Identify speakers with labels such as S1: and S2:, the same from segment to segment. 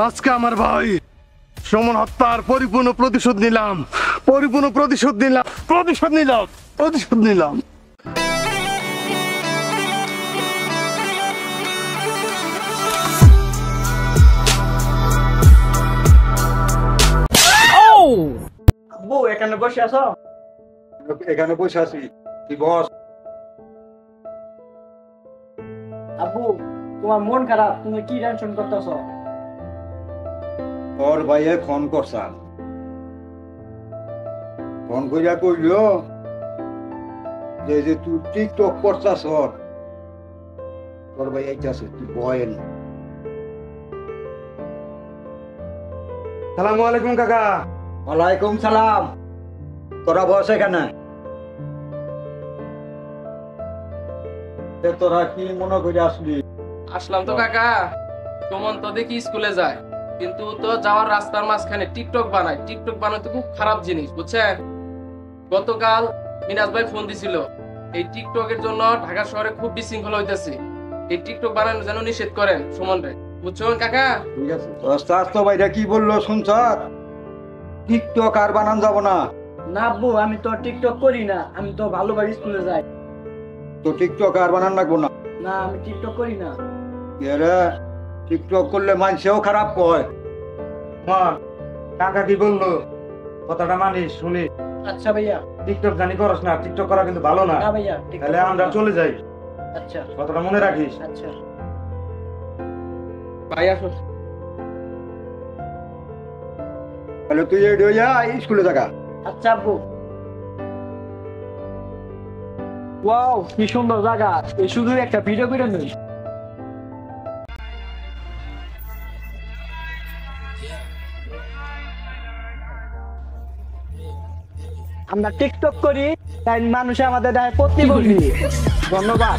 S1: আজকে আমার ভাই সুমন হত্যার পরিপূর্ণ প্রতিশোধ নিলাম।
S2: আব্বু এখানে বসে আছো?
S3: এখানে বসে আছি, তুই বস।
S2: আব্বু তোমার মন খারাপ, তুমি কি টেনশন করতেছো?
S3: ওর ভাইয়ে ফোন করছাল, ফোন করিয়া কইল যে তুই টিকটক করছাস, তোর ভাই আইতাছে, তুই বয়েন।
S1: সালামু আলাইকুম কাকা।
S3: ওয়ালাইকুম সালাম। তোরা বস এখানে। তোরা কি মনে করে আসলি?
S4: আসলাম তো কাকা, সুমন তো দেখি স্কুলে যায়, কিন্তু তো যাওয়ার রাস্তার মাঝখানে টিকটক বানায়। টিকটক বানাতে খুব খারাপ জিনিস, বুঝছেন? গতকাল মিনাজ ভাই ফোন দিছিল, এই টিকটকের জন্য ঢাকা শহরে খুব বিশৃঙ্খলা হইতেছে। এই টিকটক বানানো যেন নিষেধ করেন সুমন রে, বুঝছেন কাকা?
S3: ঠিক আছে, স্বাস্থ্য ভাইরা কি বললো শুনছ? টিকটক আর বানান যাব না।
S2: না আব্বু, আমি তো টিকটক করি না, আমি তো ভালোভাবে স্কুলে যাই।
S3: তো টিকটক আর বানান লাগবো না।
S2: না আমি টিকটক করি না।
S3: টিকটক করলে মানুষেও খারাপ কয়।
S1: কাকা কি বললো কথাটা মানিস, শুনি।
S2: আচ্ছা ভাইয়া।
S1: টিকটক জানি করস না, টিকটক করা কিন্তু ভালো না।
S2: না ভাইয়া,
S1: তাহলে আমরা চলে যাই।
S2: আচ্ছা
S1: কথাটা মনে রাখিস।
S2: আচ্ছা
S4: ভাই আসো।
S3: তাহলে তুই স্কুলে থাকা।
S2: আচ্ছা আব্বু। ওয়াও কি সুন্দর জায়গা, এই শুধু একটা ভিডিও করে নেই। আমরা টিকটক করি, তাই মানুষে আমাদের দেয় প্রতিবন্ধী। ধন্যবাদ।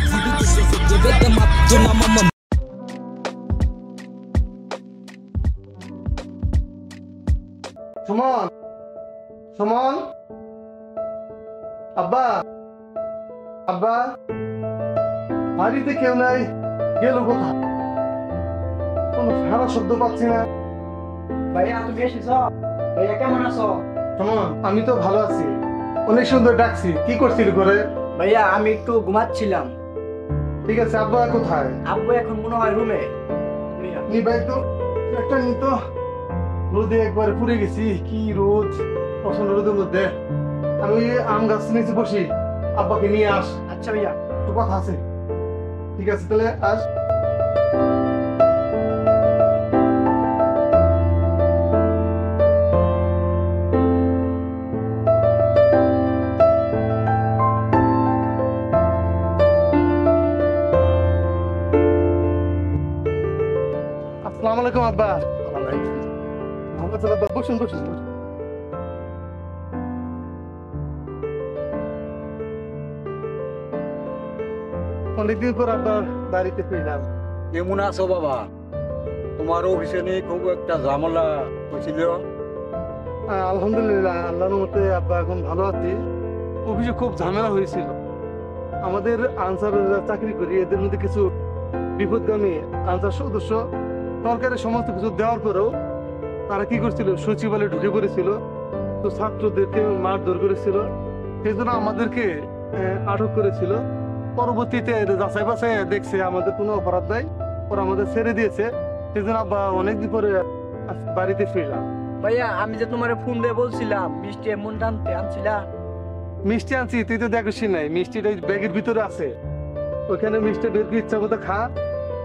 S1: সুমন, সুমন, আব্বা, আব্বা, বাড়িতে কেউ নাই, গেল কোথায়? কোনো সারা শব্দ পাচ্ছি না।
S2: ভাইয়া তুমি এসেছ? ভাইয়া কেমন আছো?
S1: সুমন, আমি তো ভালো আছি, অনেক সুন্দর ডাকছি। কি করছিলি করে?
S2: ভাইয়া আমি একটু ঘুমাচ্ছিলাম।
S1: ঠিক আছে, আব্বা কোথায়?
S2: আব্বু এখন মনে হয় রুমে।
S1: নি ভাই তো একটা নিত, রোদে একবারে পুড়ে গেছি। কি রোদ, প্রচন্ড রোদের মধ্যে। আমি ওই আম গাছ নিচে বসি, আব্বাকে নিয়ে আস।
S2: আচ্ছা ভাইয়া।
S1: তো কথা আছে। ঠিক আছে তাহলে আস। আসসালামু আলাইকুম আব্বা। ভালো আছেন আব্বা? বসুন বসুন। অনেকদিন পর আব্বার বাড়িতে ফিরলাম।
S3: কেমন আছো বাবা? তোমার অফিসে নিয়ে খুব একটা ঝামেলা হয়েছিল।
S1: আলহামদুলিল্লাহ, আল্লাহর মতে আব্বা এখন ভালো আছি। অফিসে খুব ঝামেলা হয়েছিল। আমাদের আনসার চাকরি করি, এদের মধ্যে কিছু বিপদগামী আনসার সদস্য সরকারের সমস্ত কিছু দেওয়ার পরেও তারা কি করছিল, সচিবালয়ে ঢুকে পড়েছিল। তো ছাত্রদেরকে মারধর করেছিল, সেই জন্য আমাদেরকে আটক করেছিল। পরবর্তীতে যাচাই বাছাই দেখছে আমাদের কোনো অপরাধ নাই, ওরা আমাদের ছেড়ে দিয়েছে। সেই জন্য আব্বা অনেকদিন পরে বাড়িতে ফিরলাম।
S2: ভাইয়া আমি যে তোমার ফোন দিয়ে বলছিলাম মিষ্টি এমন টানতে আনছিলা?
S1: মিষ্টি আনছি, তুই তো দেখিস নাই। মিষ্টিটা ব্যাগের ভিতরে আছে, ওইখানে মিষ্টি বের করে ইচ্ছা মতো খা।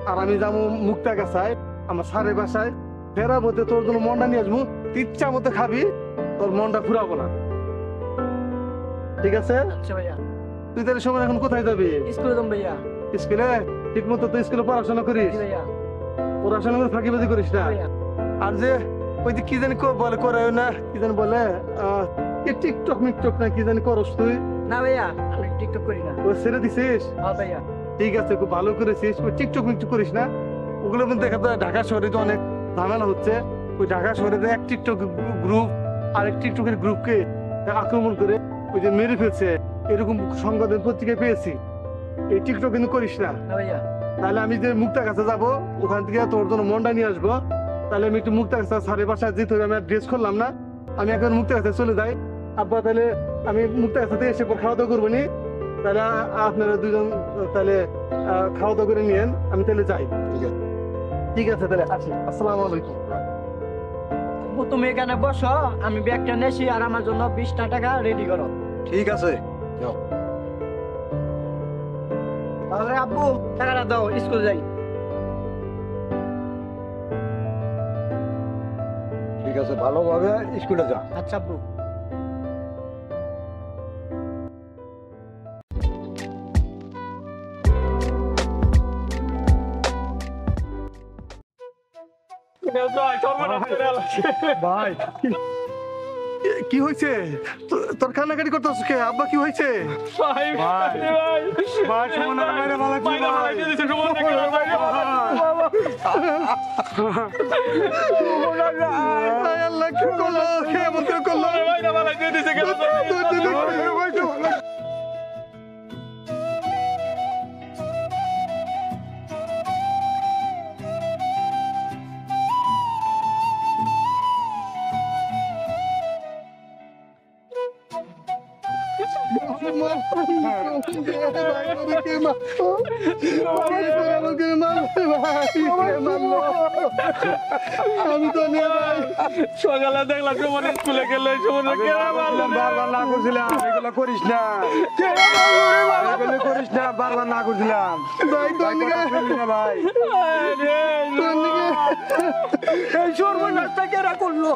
S1: আর আমি যাবো মুক্তা গাছায়, আমার স্যারের বাসায়। ফেরার মধ্যে তোর জন্য মনটা নিয়ে আসবো, তুই ইচ্ছা মতো খাবি, তোর মনটা ঘুরাবো না। ঠিক আছে?
S2: আচ্ছা ভাইয়া।
S1: তুই তাহলে সময় এখন কোথায় যাবি?
S2: স্কুলে যাম ভাইয়া।
S1: স্কুলে ঠিক মতো তুই স্কুলে পড়াশোনা করিস?
S2: ভাইয়া।
S1: পড়াশোনা করে ফাঁকিবাজি করিস না। আর যে ওই যে কি জানি বলে করে না, কি জানি বলে টিকটক মিকটক না কি জানি করস তুই?
S2: না ভাইয়া আমি টিকটক করি না।
S1: ওই ছেড়ে দিছিস?
S2: হ্যাঁ ভাইয়া।
S1: ঠিক আছে, খুব ভালো করেছিস। ওই টিকটক মিকটক করিস না। ওগুলো কিন্তু দেখা যায় ঢাকা শহরে তো অনেক ঝামেলা হচ্ছে। ওই ঢাকা শহরে এক টিকটক গ্রুপ আরেক টিকটকের গ্রুপকে আক্রমণ করে ওই যে মেরে ফেলছে, এরকম সংবাদের পত্রিকায় পেয়েছি। এই টিকটক কিন্তু করিস না।
S2: ভাইয়া
S1: তাহলে আমি যে মুক্তা কাছে যাব ওখান থেকে তোর জন্য মন্ডা নিয়ে আসবো। তাহলে আমি একটু মুক্তা কাছে সাড়ে বাসায় যেতে হবে, আমি ড্রেস করলাম না, আমি এখন মুক্তা কাছে চলে যাই। আব্বা তাহলে আমি মুক্তা কাছে এসে পর খাওয়া দাওয়া করবো নি, তাহলে আপনারা দুজন তাহলে খাওয়া দাওয়া করে নিয়েন, আমি তাহলে যাই। ঠিক আছে তাহলে আসি, আসসালামু আলাইকুম।
S2: আব্বু, তুমি এখানে বসো, আমি ব্যাগটা নেছি আর আমার জন্য 20টা টাকা রেডি করো।
S3: ঠিক আছে,
S2: তাহলে আব্বু টাকাটা দাও, স্কুল যাই।
S3: ঠিক আছে, ভালোভাবে স্কুলে যা।
S2: আচ্ছা আব্বু।
S1: ভাই কি হয়েছে? তোর কান্নাকাটি করতেছ কে? আব্বা কি হয়েছে? আল্লাহ কি করলো? কে এমন করে করলো? আমি তো
S5: সকালে দেখলাম সুমন স্কুলে গেলে সুমনের
S3: বারবার না করছিলাম, এগুলো করিস না, এগুলো করিস না, বারবার না করছিলাম। ভাই ভাই
S2: এই সর্বনাশটা কেরা করলো?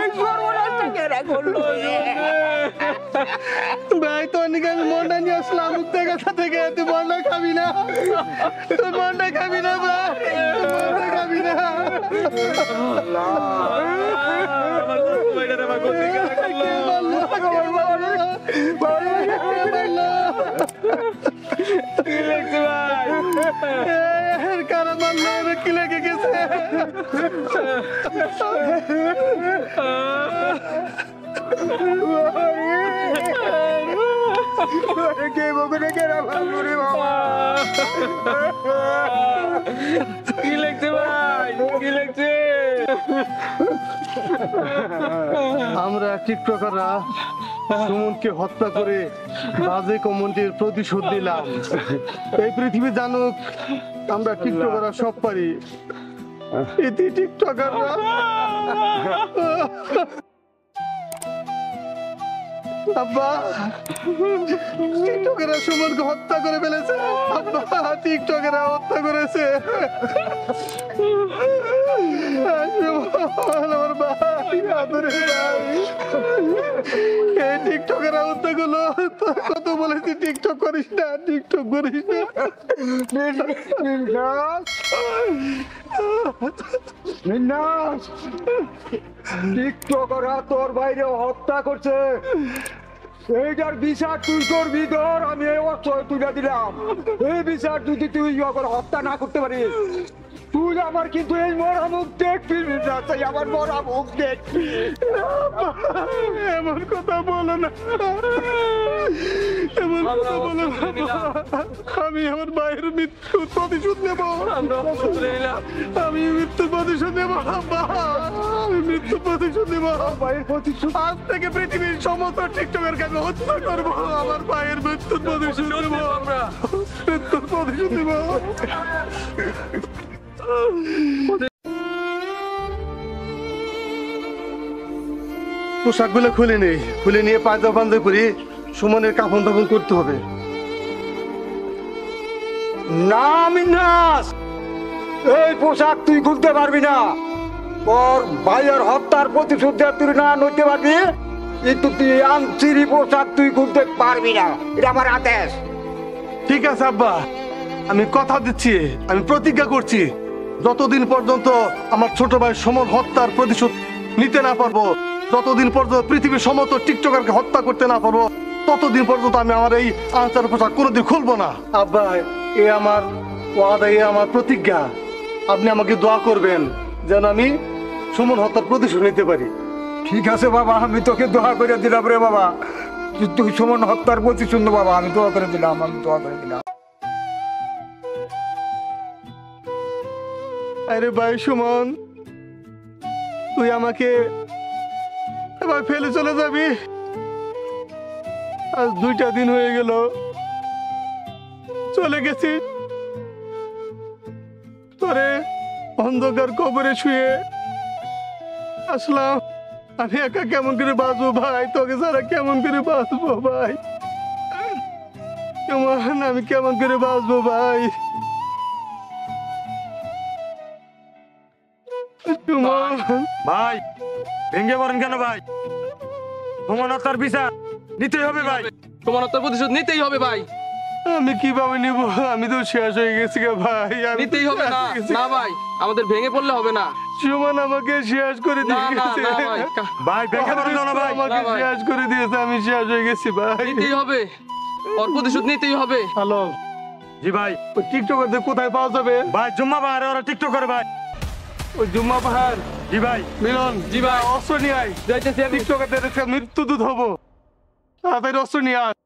S2: এই সর্বনাশটা কেরা করলো?
S1: ভাই তোর নিকে আমি মন্ডা নিয়ে আসলাম মুক্তা কাছা থেকে, তুই মন্ডা খাবি না, তুই মন্ডা খাবি না ভাই, তুই মন্ডা খাবি না। কারা মারলো? কি লেগে গেছে?
S5: কি লিখছে ভাই, কি লিখছে?
S1: আমরা টিকটকাররা সুমনকে হত্যা করে বাজে কমেন্টের প্রতিশোধ নিলাম। এই পৃথিবী জানুক আমরা টিকটকাররা সব পারি। এটি টিকটকাররা আব্বা, টিকটকেরা সুমনকে হত্যা করে ফেলেছে। আব্বা, টিকটকেরা হত্যা করেছে। আমার ভাই, আদরের ভাই, এই টিকটকেরা হত্যা করলো। কত বলেছি টিকটক করিস না, টিকটক করিস না।
S3: টিকটকাররা তোর বাইরে হত্যা করছে, এইটার বিচার তুই করবি। ধর আমি এই অক্ষয় তুলে দিলাম, এই বিচার যদি তুই হত্যা না করতে পারিস, তুই আমার কিন্তু এই মরা মুখ দেখবি না, তাই আমার মরা মুখ দেখবি।
S1: এমন কথা বলো না, এমন কথা বলো না। আমি আমার ভাইয়ের মৃত্যুর প্রতিশোধ নেব, আমি মৃত্যুর প্রতিশোধ নেব। আমি মৃত্যুর প্রতিশোধ নেব, ভাইয়ের প্রতিশোধ। আজ থেকে পৃথিবীর সমস্ত টিকটকের কাছে হত্যা করবো, আমার ভাইয়ের মৃত্যুর প্রতিশোধ নেব, আমরা মৃত্যুর প্রতিশোধ নেব। পোশাকগুলো খুলে নেই, খুলে নিয়ে পাঞ্জাব বান্ধব করি সুমনের কাফন দাফন করতে হবে।
S3: না মিন্নাস, এই পোশাক তুই খুলতে পারবি না। তোর ভাইয়ের হত্যার প্রতিশোধ তুই না নইতে পারবি, কিন্তু তুই আনছিরি পোশাক তুই খুলতে পারবি না, এটা আমার আদেশ।
S1: ঠিক আছে আব্বা, আমি কথা দিচ্ছি, আমি প্রতিজ্ঞা করছি, যতদিন পর্যন্ত আমার ছোট ভাই সমর হত্যার প্রতিশোধ নিতে না পারবো, যতদিন পর্যন্ত পৃথিবীর সমস্ত টিকটকারকে হত্যা করতে না পারবো, ততদিন পর্যন্ত আমি আমার এই আনসার পোশাক কোনোদিন খুলবো না। আব্বা, এ আমার ওয়াদা, এ আমার প্রতিজ্ঞা। আপনি আমাকে দোয়া করবেন যেন আমি সুমন হত্যার প্রতিশোধ নিতে পারি।
S3: ঠিক আছে বাবা, আমি তোকে দোয়া করে দিলাম রে বাবা, তুই সুমন হত্যার প্রতিশোধ বাবা, আমি দোয়া করে দিলাম, আমি দোয়া করে দিলাম।
S1: আরে ভাই সুমন, তুই আমাকে এবার ফেলে চলে যাবি? আজ 2টা দিন হয়ে গেল চলে গেছি, তোরে অন্ধকার কবরে শুয়ে আসলাম। আমি একা কেমন করে বাঁচবো ভাই, তোকে ছাড়া কেমন করে বাঁচবো ভাই? কেমন, আমি কেমন করে বাঁচবো ভাই? সুমন,
S5: ভাই ভেঙে পড়েন কেন ভাই? সুমন হত্যার বিচার নিতেই হবে ভাই।
S4: তোমার হত্যার প্রতিশোধ নিতেই হবে ভাই,
S1: আমি কিভাবে নিব? আমি তো শেষ হয়ে গেছি গে ভাই, আমি তো
S4: নিতেই হবে।
S1: শেষ
S4: না
S1: হয়ে গেছি।
S4: না ভাই, আমাদের ভেঙে পড়লে হবে না।
S1: সুমন আমাকে শেষ করে
S4: না না
S1: দিয়েছে
S4: না ভাই,
S5: ভাই ভেঙে পড়েন না ভাই।
S1: আমাকে
S4: না ভাই।
S1: শেষ করে দিয়েছে, আমি শেষ হয়ে গেছি ভাই।
S4: নিতেই হবে, ওর প্রতিশোধ নিতেই হবে।
S1: হ্যালো,
S5: জি ভাই।
S1: ওই টিকটকারদের কোথায় পাওয়া যাবে?
S5: ভাই জুম্মা পাহাড়ে ওরা টিকটক করে ভাই।
S1: ওই জুম্মা পাহাড়।
S5: জি ভাই।
S1: মিলন,
S4: জি ভাই।
S1: অস্ত্র নিয়ে আয়,
S4: যাইতেছি আমি।
S1: টিকটকারদের একটা মৃত্যুদূত হবো, তাড়াতাড়ি অস্ত্র নিয়ে আয়।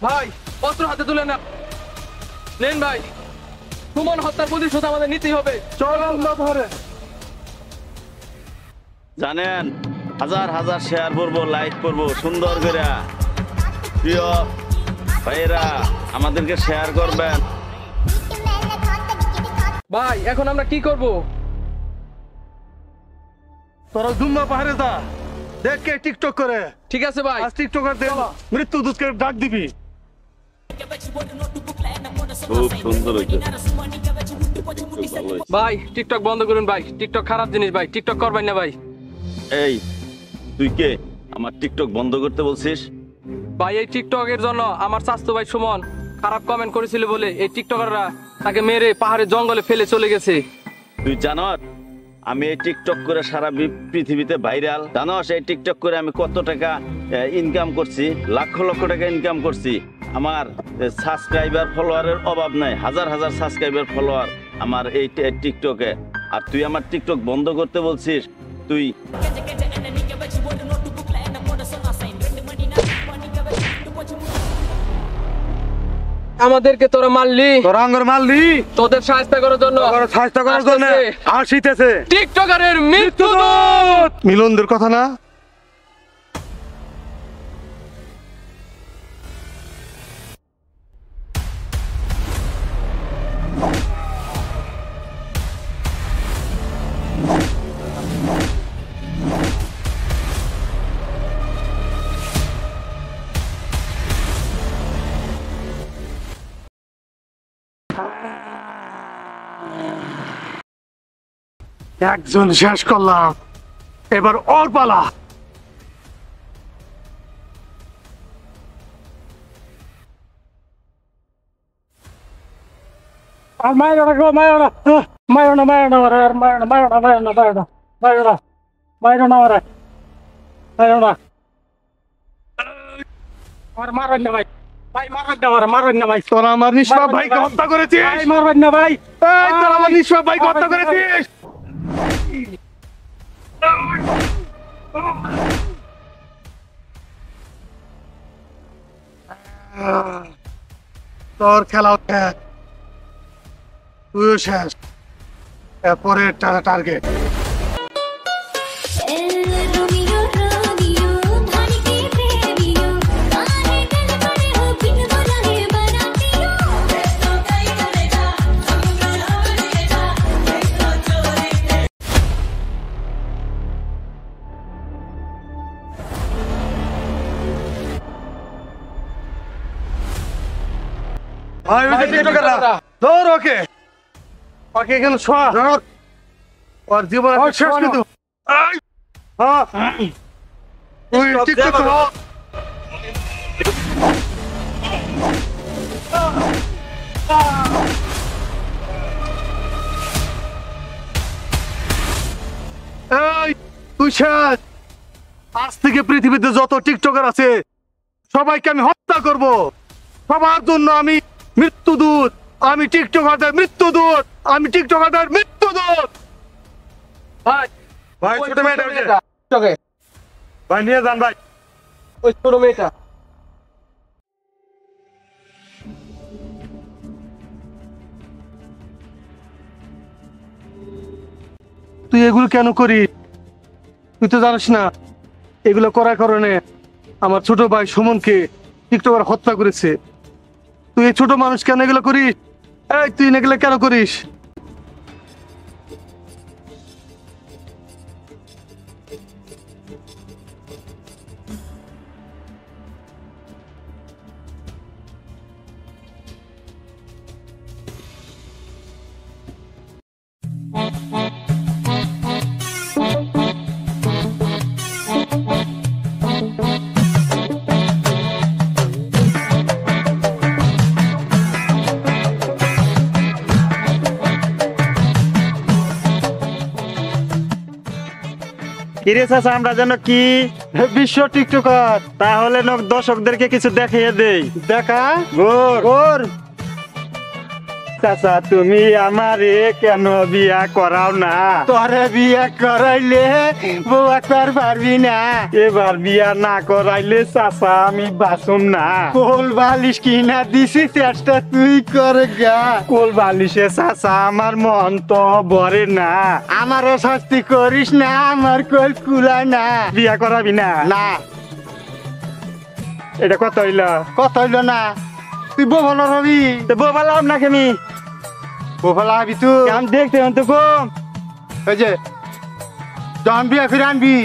S4: ভাই অস্ত্র হাতে তুলে না, নেন ভাই। সুমন হত্যার প্রতিশোধ আমাদের নিতেই হবে।
S1: চল জুম্মা পাহাড়ে।
S6: জানেন হাজার হাজার শেয়ার করবো, লাইক করবো সুন্দর করে। প্রিয় ভাইয়েরা আমাদেরকে শেয়ার করবেন।
S4: ভাই এখন আমরা কি করব?
S1: তোরা জুম্মা পাহাড়ে যা, দেখ কে টিকটক করে।
S4: ঠিক আছে ভাই।
S1: আজ টিকটকারদের মৃত্যুদূতকে ডাক দিবি।
S6: খুব সুন্দর হয়েছে।
S4: ভাই টিকটক বন্ধ করুন ভাই, টিকটক খারাপ জিনিস ভাই, টিকটক করবেন না ভাই।
S6: এই তুই কে আমার টিকটক বন্ধ করতে বলছিস?
S4: ভাই এই টিকটকের জন্য আমার স্বাস্থ্য ভাই সুমন খারাপ কমেন্ট করেছিল বলে এই টিকটকাররা তাকে মেরে পাহাড়ের জঙ্গলে ফেলে চলে গেছে।
S6: তুই জানস আমি এই টিকটক করে সারা পৃথিবীতে ভাইরাল? জানস এই টিকটক করে আমি কত টাকা ইনকাম করছি? লক্ষ লক্ষ টাকা ইনকাম করছি। আমার সাবস্ক্রাইবার ফলোয়ারের অভাব নাই, হাজার হাজার সাবস্ক্রাইবার ফলোয়ার আমার এই টিকটকে। আর তুই আমার টিকটক বন্ধ করতে বলছিস? তুই
S4: আমাদেরকে তোরা মারলি,
S5: তোরা আঙ্গুর মারলি,
S4: তোদের সাহায্য করার জন্য
S5: তোরা সাহায্য করার জন্য
S4: আসতেছে
S5: আসিতেছে
S4: টিকটকারের মৃত্যু।
S1: মিলনদের কথা না? একজন শেষ করলাম, এবার ওর পালা।
S5: আর মায়েরা গো, মায়েরা মায়েরা মায়েরা মায়েরা মায়েরা মায়েরা মায়েরা মায়েরা মায়েরা মায়েরা মায়েরা মায়েরা আর মারেন না ভাই, ভাই মারেন না, মারেন না ভাই,
S1: তোরা আমার নিষ্পাপ ভাইকে হত্যা করেছিস।
S5: ভাই মারেন না ভাই,
S1: এই, তোরা আমার নিষ্পাপ ভাইকে হত্যা করেছিস। তোর খেলা শেষ, তুইও শেষ। এরপরে টার্গেট।
S7: रोमियो रोमियो धानी के प्रेमियो आने दिल बड़े हो बिन बोला है बनातियो तो कई करेगा हम करेगा देखो चोरी
S1: ভাই ওই যে টিকটকাররা, ধর ওকে, ওকে এখানে শোয়া। ওর জীবন একটা শেষ করে দেব। এই, হ্যাঁ, তুই টিকটক হ। এই, তুই শেষ। আজ থেকে পৃথিবীতে যত টিকটকার আছে সবাইকে আমি হত্যা করব। সবার জন্য আমি মৃত্যুদূত, আমি টিকটকারদের মৃত্যুদূত, আমি টিকটকারদের মৃত্যুদূত।
S4: ভাই
S5: ভাই
S4: ওই
S5: ছোট মেয়েটা ওই যে।
S4: টিকটকে,
S5: ভাই নিয়ে যান ভাই।
S4: ওই ছোট মেয়েটা
S1: তুই এগুলো কেন করিস? তুই তো জানিস না এগুলো করার কারণে আমার ছোট ভাই সুমনকে টিকটকার হত্যা করেছে। তুই এই ছোট মানুষ কেন এগুলো করিস? এই তুই এগুলো কেন করিস?
S8: কিরে চাচা, আমরা যেন কি
S1: বিশ্ব টিকটকার।
S8: তাহলে দর্শকদেরকে কিছু দেখিয়ে দেই।
S1: দেখা
S8: গোর চাচা, তুমি আমারে কেন বিয়া করাও না?
S1: তোরে বিয়ে করাইলে বউ একবার পারবি না।
S8: এবার বিয়া না করাইলে চাচা আমি বাসুম না।
S1: কোল বালিশ কিনা দিছি, চেষ্টা তুই করে গা।
S8: কোল বালিশে চাচা আমার মন তো ভরে না।
S1: আমারও শাস্তি করিস না, আমার কোল কুলায় না।
S8: বিয়া করাবি না?
S1: না,
S8: এটা কত হইল?
S1: কথা হইল না। তুই বউ ভালো হবি,
S8: বললাম না কেমি
S1: বউ ভালো হবি তুই।
S8: আমি দেখতে তো কম।
S1: ওই যে যখন বিয়ে ফিরে আনবি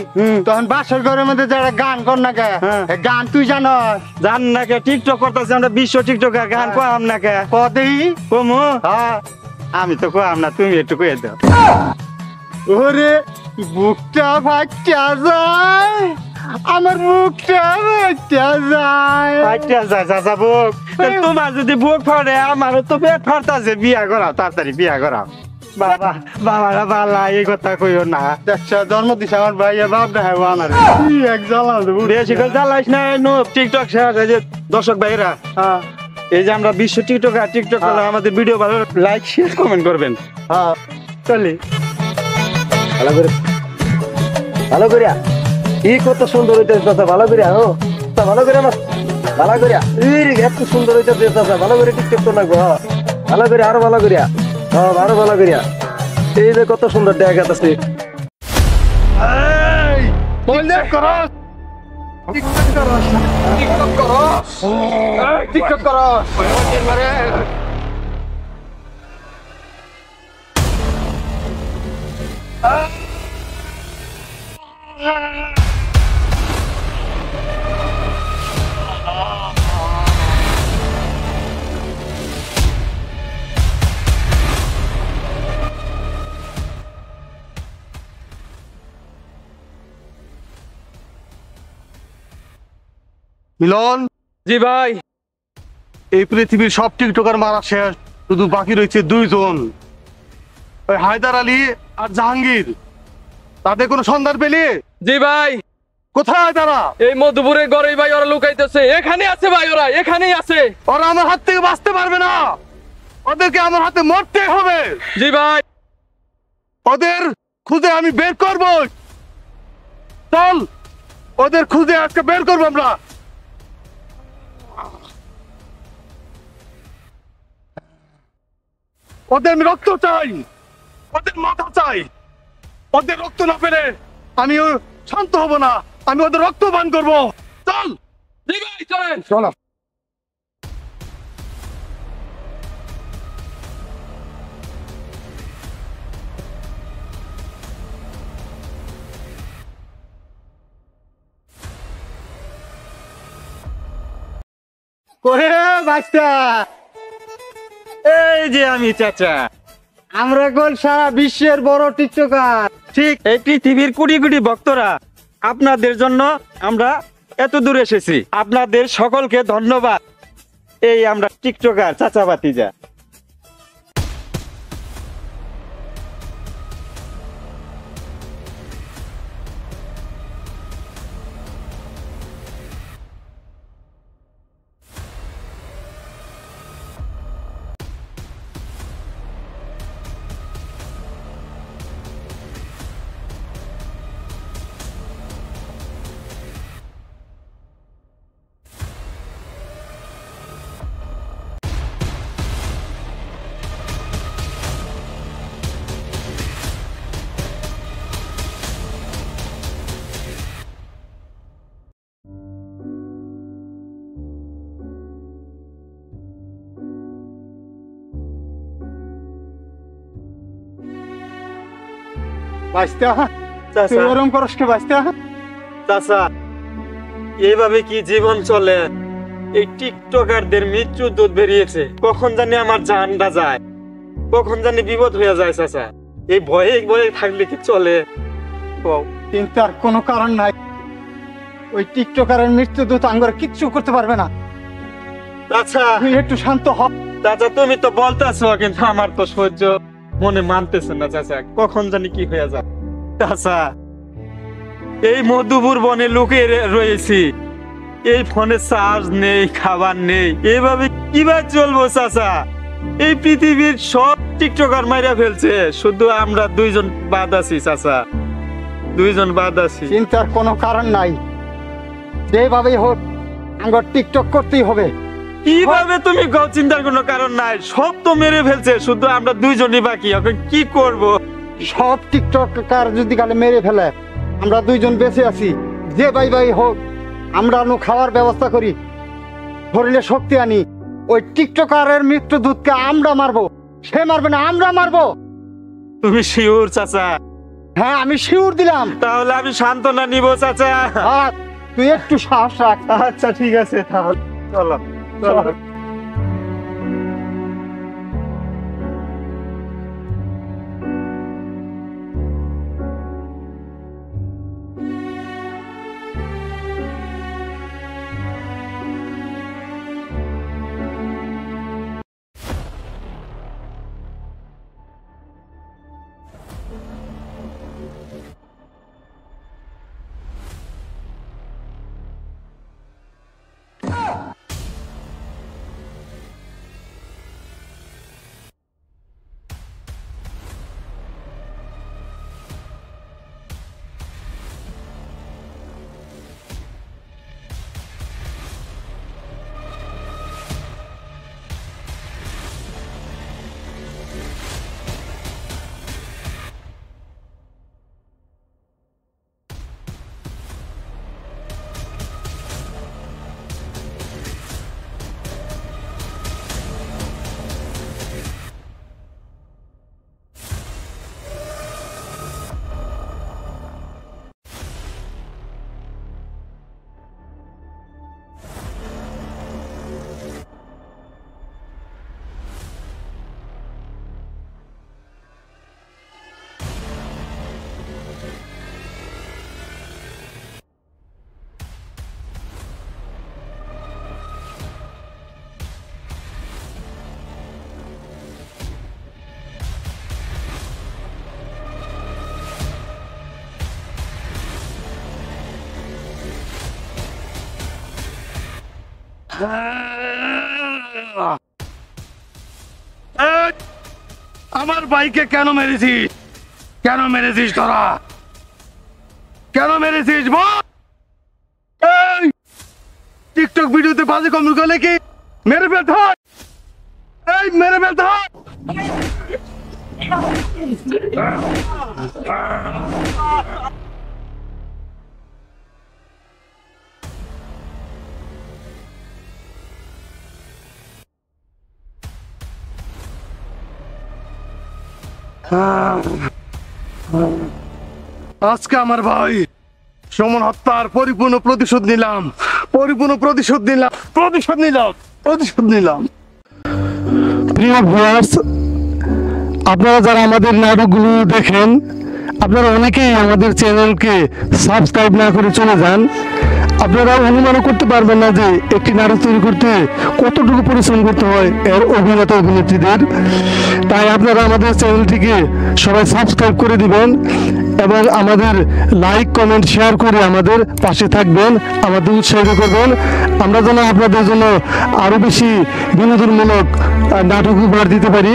S1: তখন বাসর ঘরের মধ্যে যারা গান কর না কে,
S8: হ্যাঁ।
S1: এই গান তুই জানস?
S8: জান না কে টিকটক করতেছি আমরা, বিশ্ব টিকটকার। গান কম না কে?
S1: কদেই
S8: কমু?
S1: হ্যাঁ।
S8: আমি তো কম না, তুমি একটু কয়ে দাও।
S1: ওরে বুকটা ফাটা যায়, আমার বুকটা ফাটা যায়।
S8: ফাইটা যায় চাচা বুক। তোমার যদি বুক ফাটে, আমারও তো পেট ফাটতাছে। বিয়া করাও, তাড়াতাড়ি বিয়া করাও। বাবা বাবারা বালা এই কথা কইও না।
S1: দেখছা জন্ম দিছে আমার ভাই, বাপ না হয় আনার এক জ্বালা দেবো।
S8: বেশি করে জ্বালাইস না। টিকটক শেষ। এই যে দর্শক ভাইরা,
S1: হ্যাঁ
S8: এই যে আমরা বিশ্ব টিকটকার, টিকটক করলে আমাদের ভিডিও ভালো লাইক শেয়ার কমেন্ট করবেন।
S1: হ্যাঁ
S8: চলি
S2: ভালো করে ভালো করিয়া কি কত সুন্দর হইতেছে চাচা, ভালো করিয়া হো তা ভালো করে আমার ভালো করিয়া এত সুন্দর হইতেছে চাচা, ভালো করে টিকটক তো লাগবো। ভালো করে আরো ভালো করিয়া, হ্যাঁ আরো ভালো করিয়া। এই যে কত সুন্দর দেখা যাচ্ছে।
S1: বললে করস, টিকটক করস, টিকটক করস, টিকটক করস। মিলন,
S4: জি ভাই।
S1: এই পৃথিবীর সব টিকটকার মারা শেষ, শুধু বাকি রয়েছে দুইজন, ওই হায়দার আলী আর জাহাঙ্গীর। তাদের কোনো সন্ধান পেলি?
S4: জি ভাই।
S1: কোথায় তারা?
S4: এই মধুপুরে গড়েই ভাই ওরা লুকাইতেছে। এখানে আছে ভাই, ওরা এখানেই আছে।
S1: ওরা আমার হাত থেকে বাঁচতে পারবে না, ওদেরকে আমার হাতে মরতে হবে।
S4: জি ভাই।
S1: ওদের খুঁজে আমি বের করব। চল, ওদের খুঁজে আজকে বের করবো আমরা। ওদের আমি রক্ত চাই, ওদের মাথা চাই। ওদের রক্ত না পেলে আমি শান্ত হব না, আমি ওদের রক্ত পান করবো। চল।
S4: জি ভাই, চলেন।
S1: চলো।
S8: করে বাচ্চা, এই যে আমি চাচা,
S1: আমরা গোল সারা বিশ্বের বড় টিকটকার।
S8: ঠিক এই পৃথিবীর কোটি কোটি ভক্তরা, আপনাদের জন্য আমরা এত দূর এসেছি। আপনাদের সকলকে ধন্যবাদ। এই আমরা টিকটকার চাচা ভাতিজা।
S5: বাঁচতা তুই
S8: চাচা
S5: ওরম করস কে বাঁচতা
S8: চাচা এইভাবে কি জীবন চলে? এই টিকটকারদের মৃত্যু দুধ বেরিয়েছে, কখন জানি আমার জানটা যায়, কখন জানি বিপদ হয়ে যায় চাচা। এই ভয়ে ভয়ে থাকলে কি চলে? কও।
S5: চিন্তার কোনো কারণ নাই। ওই টিকটকারের মৃত্যু দূত আঙ্গর কিচ্ছু করতে পারবে না।
S8: চাচা
S5: তুই একটু শান্ত হ।
S8: চাচা তুমি তো বলতেছো, কিন্তু আমার তো সহ্য মনে মানতেছে না চাচা, কখন জানি কি হয়ে যায়। চাচা এই মধুপুর বনে লুকিয়ে রয়েছি, এই ফোনে চার্জ নেই, খাবার নেই, এভাবে কিভাবে চলবো চাচা? এই পৃথিবীর সব টিকটকার মাইরা ফেলছে, শুধু আমরা দুইজন বাদ আছি চাচা, দুইজন বাদ আছি।
S5: চিন্তার কোনো কারণ নাই। যেভাবেই হোক আঙ্গর টিকটক করতেই হবে।
S8: কিভাবে তুমি কও চিন্তার কোনো কারণ নাই? সব তো মেরে ফেলছে, শুধু আমরা দুইজনই বাকি, এখন কি করব?
S5: সব টিকটকার যদি গালে মেরে ফেলে, আমরা দুইজন বেঁচে আছি। যে ভাই হোক আমরা নু খাওয়ার ব্যবস্থা করি, শরীরে শক্তি আনি। ওই টিকটকারের মৃত্যু দূতকে আমরা মারবো, সে মারবে না, আমরা মারবো।
S8: তুমি শিওর চাচা?
S5: হ্যাঁ আমি শিউর দিলাম।
S8: তাহলে আমি সান্ত্বনা নিব চাচা।
S5: আর তুই একটু সাহস রাখ।
S8: আচ্ছা ঠিক আছে, তাহলে চলো চলো।
S1: আমার ভাইকে কেন মেরেছিস? কেন মেরেছিস তোরা? কেন মেরেছিস বল? এই টিকটক ভিডিওতে বাজে কমেন্ট করলে কি মেরে ফেলতে হয়? এই মেরে ফেলতে হয়? আজকে আমার ভাই সুমন হত্যার পরিপূর্ণ প্রতিশোধ নিলাম।
S5: প্রিয় ভিউয়ার্স, আপনারা যারা আমাদের নাটকগুলো দেখেন, আপনারা অনেকেই আমাদের চ্যানেলকে সাবস্ক্রাইব না করে চলে যান। আপনারা অনুমানও করতে পারবেন না যে একটি নাটক তৈরি করতে কতটুকু পরিশ্রম করতে হয় এর অভিনেতা অভিনেত্রীদের। তাই আপনারা আমাদের চ্যানেলটিকে সবাই সাবস্ক্রাইব করে দিবেন এবং আমাদের লাইক কমেন্ট শেয়ার করে আমাদের পাশে থাকবেন, আমাদের উৎসাহিত করবেন। আমরা যেন আপনাদের জন্য আরও বেশি বিনোদনমূলক নাটক উপহার দিতে পারি।